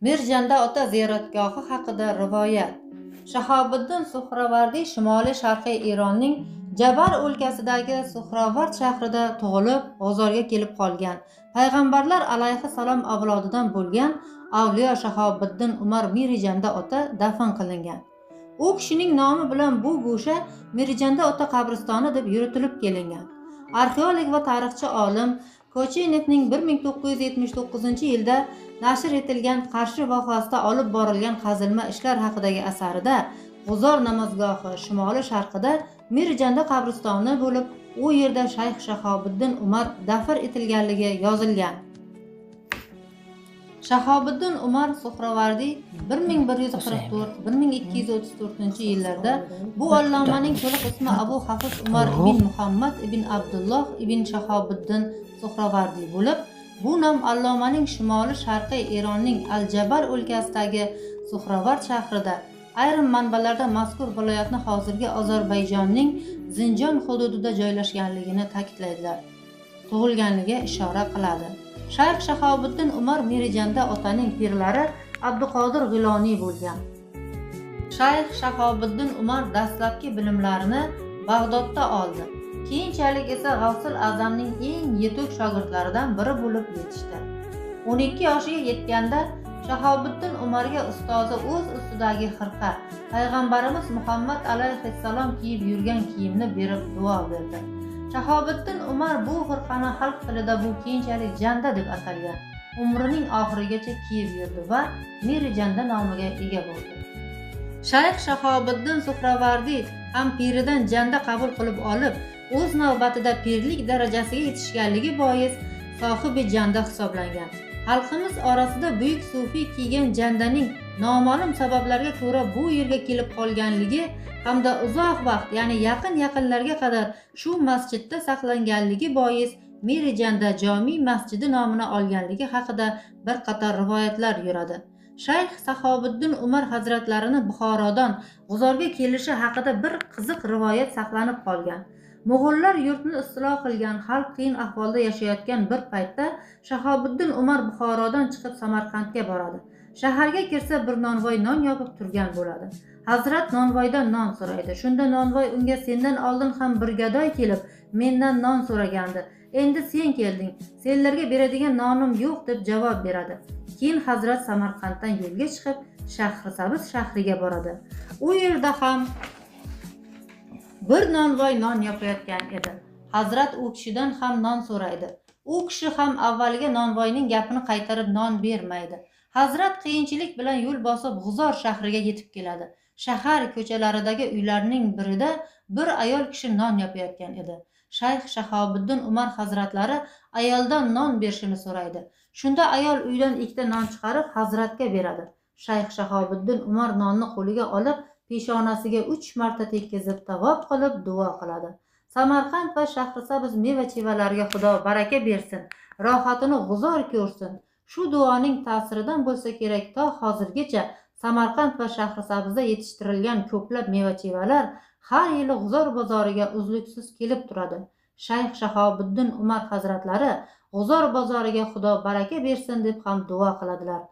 Mirjanda ota ziyoratgohi haqida rivoyat. Shahobiddin Suhravardiy Shimoliy sharqiy Eronning Jabar o'lkasidagi Suhravard shahrida tug'ilib, bozorga kelib qolgan. Payg'ambarlar alayhissalom avlodidan bo'lgan avliyo Shahobiddin Umar Mirjanda ota dafn qilingan. U kishining nomi bilan bu go'sha Mirjanda ota qabristoni deb yuritilib kelingan. Arxeolog va tarixchi olim Kochenevning 1979-yilda nashr etilgan Qarshi vohasida olib borilgan qazilma ishlar haqidagi asarida G'uzor namozgohi shimoli sharqida Mirjanda qabristoni bo'lib, u yerda Shayx Shahobiddin Umar dafn etilganligi yozilgan. Shahobiddin Umar Suhravardiy 1144-1234-yillarda bu allomaning to'liq ismi Abu Hafiz Umar ibn Muhammad ibn Abdulloh ibn Shahobiddin Suhravardiy bo'lib, bu nom allomaning shimoli sharqiy Eronning Al-Jabar o'lkasidagi Suhravard shahrida, ayrim manbalarda mazkur viloyatni hozirgi Ozarbayjonning Zinjon hududida joylashganligini ta'kidlaydilar. Tug'ilganiga ishora qiladi. Shayx Shahobiddin Umar Mirjanda otaning pirlari Abduqodir G'iloniy bo'lgan. Shayx Shahobiddin Umar dastlabki bilimlarini Bag'dodda oldi. Keyinchalik esa G'avsul Azamning eng yetuk shogirdlaridan biri bo'lib yetishdi. 12 yoshiga yetganda Shahobiddin Umarga ustozi o'z ustidagi xirqa, payg'ambarimiz Muhammad alayhissalom kiyib yurgan kiyimni berib duo berdi. Shahobiddin Umar bu xirqani xalq tilida bu keyinchalik janda deb atalgan, umrining oxirigacha kiyib yurdi va Mirjanda nomiga ega bo'ldi. Shayx Shahobiddin Suhravardiy ham piridan janda qabul qilib olib, o'z navbatida pirlik darajasiga yetishganligi bois sohibi janda hisoblangan. Xalqimiz orasida buyuk sufiy kiygan jandaning noma'lum sabablarga ko'ra bu yerga kelib qolganligi hamda uzoq vaqt, ya'ni yaqinlarga qadar shu masjidda saqlanganligi bois Mirjanda Jomiy masjidi nomini olganligi haqida bir qator rivoyatlar yuradi. Shayx Shahobiddin Umar hazratlarini Buxorodan G'uzorga kelishi haqida bir qiziq rivoyat saqlanib qolgan. Mo'g'ullar yurtni istilo qilgan, xalq qiyin ahvolda yashayotgan bir paytda Shahobiddin Umar Buxorodan chiqib Samarqandga boradi. Shaharga kirsa bir nonvoy non yopib turgan bo'ladi. Hazrat nonvoydan non so'raydi. Shunda nonvoy unga sendan oldin ham bir gadoy kelib mendan non so'ragandi. Endi sen kelding. Senlarga beradigan nonim yo'q deb javob beradi. Keyin Hazrat Samarqanddan yo'lga chiqib Shahrisabz shahriga boradi. U yerda ham bir nonvoy non yopayotgan edi. Hazrat u kishidan ham non so'raydi. U kishi ham avvaliga nonvoyning gapini qaytarib non bermaydi. Hazrat qiyinchilik bilan yo'l bosib G'uzor shahriga yetib keladi. Shahar ko'chalaridagi uylarning birida bir ayol kishi non yopayotgan edi. Shayx Shahobiddin Umar hazratlari ayoldan non berishini so'raydi. Shunda ayol uydan ikkita non chiqarib Hazratga beradi. Shayx Shahobiddin Umar nonni qo'liga olib, peshonasiga 3 marta tekkizib tavob qilib duo qiladi. Samarqand va Shahrisabz meva-chevalariga Xudo baraka bersin, rohatini G'uzor ko'rsin. Shu duoning ta'siridan bo'lsa kerak, to hozirgacha Samarqand va Shahrisabzda yetishtirilgan ko'plab meva-chevalar har yili G'uzor bozoriga uzluksiz kelib turadi. Shayx Shahobiddin Umar hazratlari G'uzor bozoriga Xudo baraka bersin deb ham duo qiladilar.